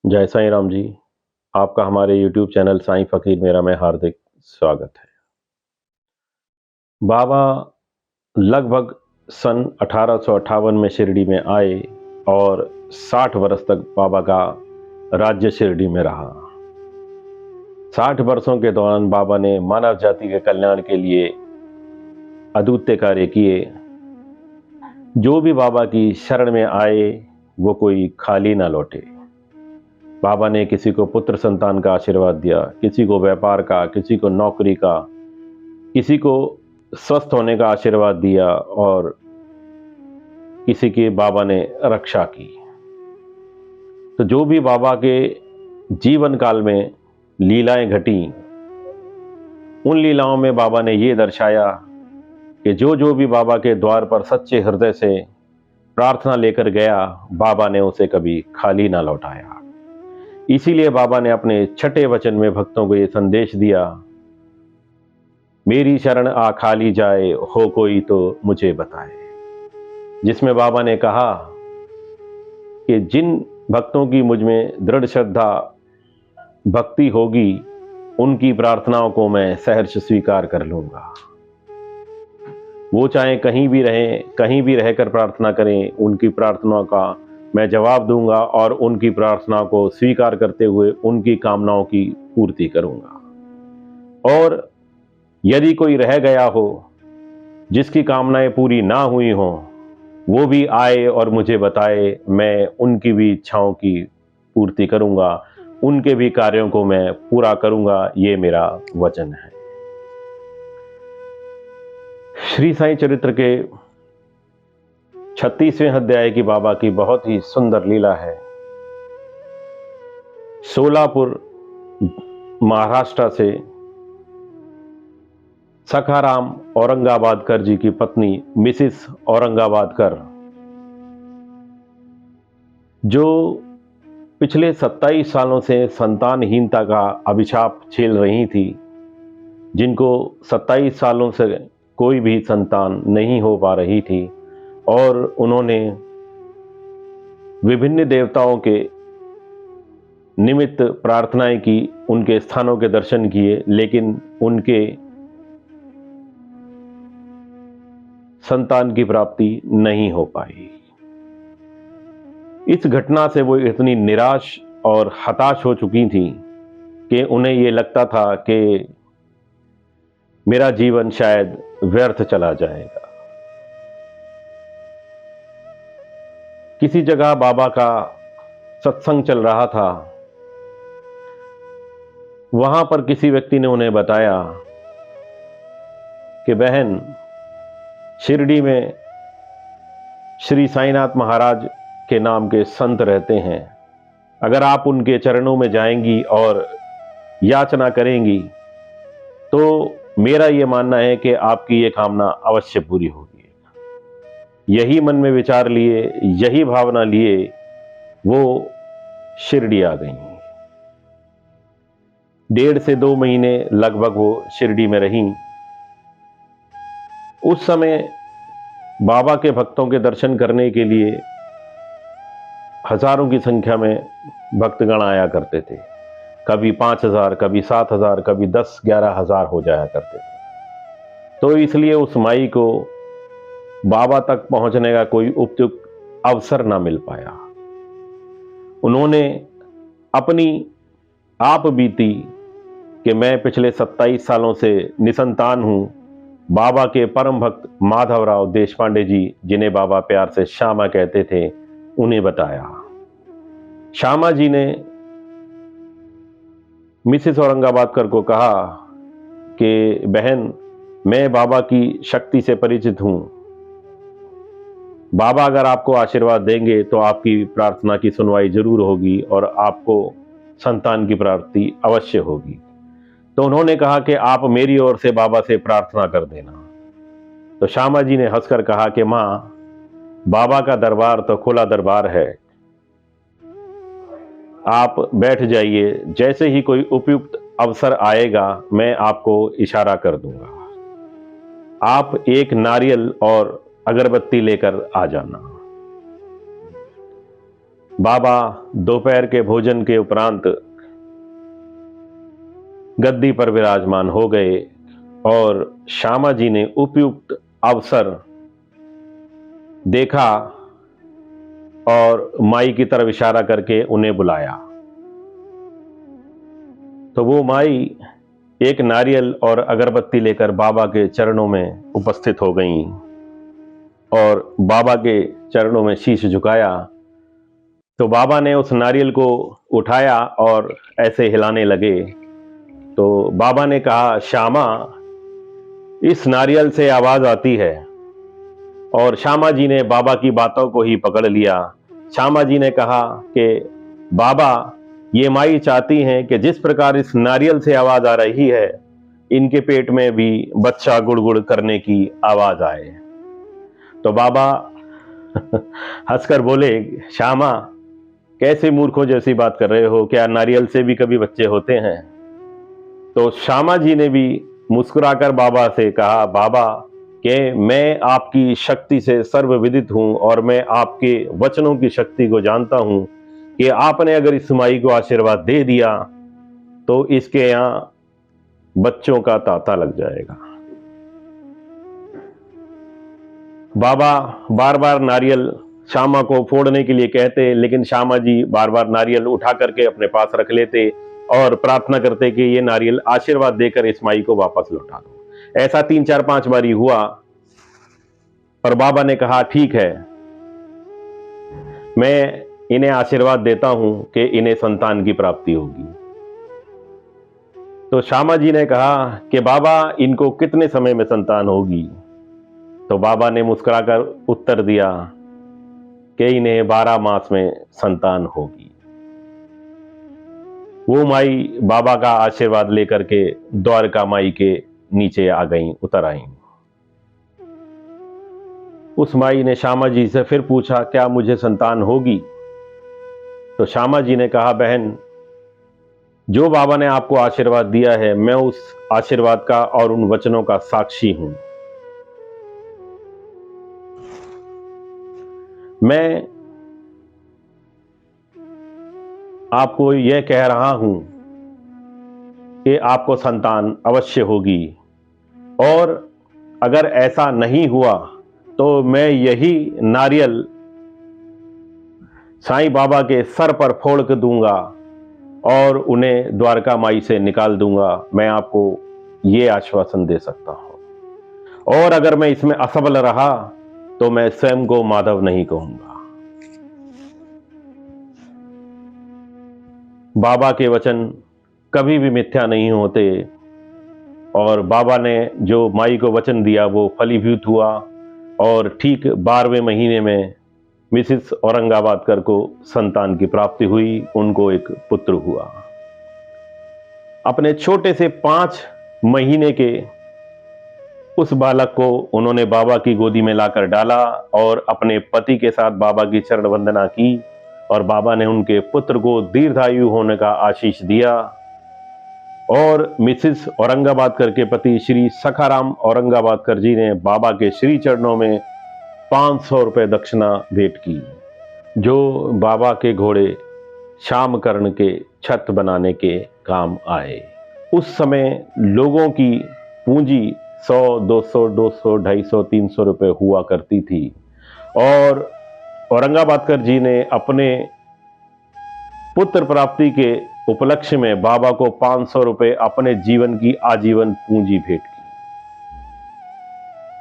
जय साईं राम जी। आपका हमारे यूट्यूब चैनल साईं फ़कीर मेरा में हार्दिक स्वागत है। बाबा लगभग सन 1858 में शिरडी में आए और 60 वर्ष तक बाबा का राज्य शिरडी में रहा। 60 वर्षों के दौरान बाबा ने मानव जाति के कल्याण के लिए अद्वितीय कार्य किए। जो भी बाबा की शरण में आए वो कोई खाली ना लौटे। बाबा ने किसी को पुत्र संतान का आशीर्वाद दिया, किसी को व्यापार का, किसी को नौकरी का, किसी को स्वस्थ होने का आशीर्वाद दिया और किसी की बाबा ने रक्षा की। तो जो भी बाबा के जीवन काल में लीलाएं घटी, उन लीलाओं में बाबा ने ये दर्शाया कि जो जो भी बाबा के द्वार पर सच्चे हृदय से प्रार्थना लेकर गया, बाबा ने उसे कभी खाली ना लौटाया। इसीलिए बाबा ने अपने छठे वचन में भक्तों को ये संदेश दिया, मेरी शरण आ खाली जाए, हो कोई तो मुझे बताए। जिसमें बाबा ने कहा कि जिन भक्तों की मुझ में दृढ़ श्रद्धा भक्ति होगी, उनकी प्रार्थनाओं को मैं सहर्ष स्वीकार कर लूंगा। वो चाहे कहीं भी रहें, कहीं भी रहकर प्रार्थना करें, उनकी प्रार्थनाओं का मैं जवाब दूंगा और उनकी प्रार्थना को स्वीकार करते हुए उनकी कामनाओं की पूर्ति करूंगा। और यदि कोई रह गया हो जिसकी कामनाएं पूरी ना हुई हों, वो भी आए और मुझे बताए, मैं उनकी भी इच्छाओं की पूर्ति करूंगा, उनके भी कार्यों को मैं पूरा करूंगा। ये मेरा वचन है। श्री साईं चरित्र के 36वें अध्याय की बाबा की बहुत ही सुंदर लीला है। सोलापुर महाराष्ट्र से सखाराम औरंगाबादकर जी की पत्नी मिसिस औरंगाबादकर, जो पिछले 27 सालों से संतानहीनता का अभिशाप झेल रही थी, जिनको 27 सालों से कोई भी संतान नहीं हो पा रही थी, और उन्होंने विभिन्न देवताओं के निमित्त प्रार्थनाएं की, उनके स्थानों के दर्शन किए, लेकिन उनके संतान की प्राप्ति नहीं हो पाई। इस घटना से वो इतनी निराश और हताश हो चुकी थी कि उन्हें ये लगता था कि मेरा जीवन शायद व्यर्थ चला जाएगा। किसी जगह बाबा का सत्संग चल रहा था। वहां पर किसी व्यक्ति ने उन्हें बताया कि बहन, शिरडी में श्री साईनाथ महाराज के नाम के संत रहते हैं। अगर आप उनके चरणों में जाएंगी और याचना करेंगी, तो मेरा यह मानना है कि आपकी ये कामना अवश्य पूरी होगी। यही मन में विचार लिए, यही भावना लिए वो शिरडी आ गई। 1.5 से 2 महीने लगभग वो शिरडी में रहीं। उस समय बाबा के भक्तों के दर्शन करने के लिए हजारों की संख्या में भक्तगण आया करते थे। कभी 5,000, कभी 7,000, कभी 10-11 हजार हो जाया करते थे। तो इसलिए उस माई को बाबा तक पहुंचने का कोई उपयुक्त अवसर ना मिल पाया। उन्होंने अपनी आप बीती कि मैं पिछले 27 सालों से निसंतान हूं, बाबा के परम भक्त माधवराव देशपांडे जी, जिन्हें बाबा प्यार से श्यामा कहते थे, उन्हें बताया। श्यामा जी ने मिसेस औरंगाबादकर को कहा कि बहन, मैं बाबा की शक्ति से परिचित हूं। बाबा अगर आपको आशीर्वाद देंगे तो आपकी प्रार्थना की सुनवाई जरूर होगी और आपको संतान की प्राप्ति अवश्य होगी। तो उन्होंने कहा कि आप मेरी ओर से बाबा से प्रार्थना कर देना। तो श्यामा जी ने हंसकर कहा कि मां, बाबा का दरबार तो खुला दरबार है, आप बैठ जाइए, जैसे ही कोई उपयुक्त अवसर आएगा मैं आपको इशारा कर दूंगा। आप एक नारियल और अगरबत्ती लेकर आ जाना। बाबा दोपहर के भोजन के उपरांत गद्दी पर विराजमान हो गए और श्यामा जी ने उपयुक्त अवसर देखा और माई की तरफ इशारा करके उन्हें बुलाया। तो वो माई एक नारियल और अगरबत्ती लेकर बाबा के चरणों में उपस्थित हो गईं और बाबा के चरणों में शीश झुकाया। तो बाबा ने उस नारियल को उठाया और ऐसे हिलाने लगे। तो बाबा ने कहा, श्यामा, इस नारियल से आवाज आती है। और श्यामा जी ने बाबा की बातों को ही पकड़ लिया। श्यामा जी ने कहा कि बाबा, ये माई चाहती हैं कि जिस प्रकार इस नारियल से आवाज आ रही है, इनके पेट में भी बच्चा गुड़गुड़ करने की आवाज आए। तो बाबा हंसकर बोले, श्यामा, कैसे मूर्खों जैसी बात कर रहे हो, क्या नारियल से भी कभी बच्चे होते हैं? तो श्यामा जी ने भी मुस्कुराकर बाबा से कहा, बाबा, कि मैं आपकी शक्ति से सर्वविदित हूं और मैं आपके वचनों की शक्ति को जानता हूं कि आपने अगर इस माई को आशीर्वाद दे दिया तो इसके यहां बच्चों का तांता लग जाएगा। बाबा बार बार नारियल श्यामा को फोड़ने के लिए कहते, लेकिन श्यामा जी बार बार नारियल उठा करके अपने पास रख लेते और प्रार्थना करते कि ये नारियल आशीर्वाद देकर इस माई को वापस लौटा दो। ऐसा 3 4 5 बारी हुआ। पर बाबा ने कहा, ठीक है, मैं इन्हें आशीर्वाद देता हूं कि इन्हें संतान की प्राप्ति होगी। तो श्यामा जी ने कहा कि बाबा, इनको कितने समय में संतान होगी? तो बाबा ने मुस्कुराकर उत्तर दिया कि इन्हें 12 मास में संतान होगी। वो माई बाबा का आशीर्वाद लेकर के द्वारका माई के नीचे आ गईं, उतर आईं। उस माई ने श्यामा जी से फिर पूछा, क्या मुझे संतान होगी? तो श्यामा जी ने कहा, बहन, जो बाबा ने आपको आशीर्वाद दिया है, मैं उस आशीर्वाद का और उन वचनों का साक्षी हूं। मैं आपको यह कह रहा हूं कि आपको संतान अवश्य होगी, और अगर ऐसा नहीं हुआ तो मैं यही नारियल साईं बाबा के सर पर फोड़ कर दूंगा और उन्हें द्वारका माई से निकाल दूंगा। मैं आपको ये आश्वासन दे सकता हूं। और अगर मैं इसमें असफल रहा तो मैं स्वयं को माधव नहीं कहूंगा। बाबा के वचन कभी भी मिथ्या नहीं होते, और बाबा ने जो माई को वचन दिया वो फलीभूत हुआ, और ठीक 12वें महीने में मिसिस औरंगाबादकर को संतान की प्राप्ति हुई। उनको एक पुत्र हुआ। अपने छोटे से 5 महीने के उस बालक को उन्होंने बाबा की गोदी में लाकर डाला और अपने पति के साथ बाबा की चरण वंदना की, और बाबा ने उनके पुत्र को दीर्घायु होने का आशीष दिया। और मिसिस औरंगाबादकर के पति श्री सखाराम औरंगाबादकर जी ने बाबा के श्री चरणों में 500 रुपए दक्षिणा भेंट की, जो बाबा के घोड़े श्यामकर्ण के छत बनाने के काम आए। उस समय लोगों की पूंजी 100, 200, 250, 300 रुपए हुआ करती थी, और औरंगाबादकर जी ने अपने पुत्र प्राप्ति के उपलक्ष्य में बाबा को 500 रुपए अपने जीवन की आजीवन पूंजी भेंट की।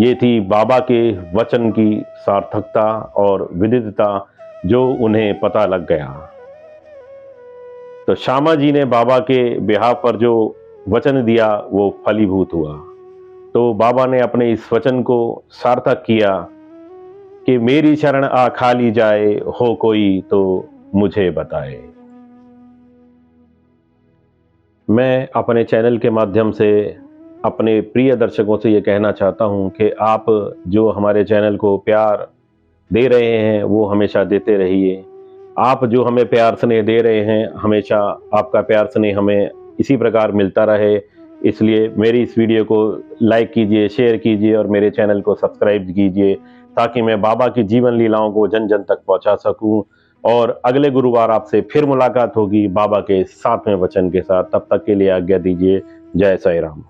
ये थी बाबा के वचन की सार्थकता और विदितता, जो उन्हें पता लग गया। तो श्यामा जी ने बाबा के बिहाव पर जो वचन दिया वो फलीभूत हुआ। तो बाबा ने अपने इस वचन को सार्थक किया कि मेरी शरण आ खाली जाए, हो कोई तो मुझे बताए। मैं अपने चैनल के माध्यम से अपने प्रिय दर्शकों से ये कहना चाहता हूँ कि आप जो हमारे चैनल को प्यार दे रहे हैं वो हमेशा देते रहिए। आप जो हमें प्यार स्नेह दे रहे हैं, हमेशा आपका प्यार स्नेह हमें इसी प्रकार मिलता रहे। इसलिए मेरी इस वीडियो को लाइक कीजिए, शेयर कीजिए और मेरे चैनल को सब्सक्राइब कीजिए, ताकि मैं बाबा की जीवन लीलाओं को जन जन तक पहुंचा सकूं और अगले गुरुवार आपसे फिर मुलाकात होगी बाबा के 7वें वचन के साथ। तब तक के लिए आज्ञा दीजिए। जय साईं राम।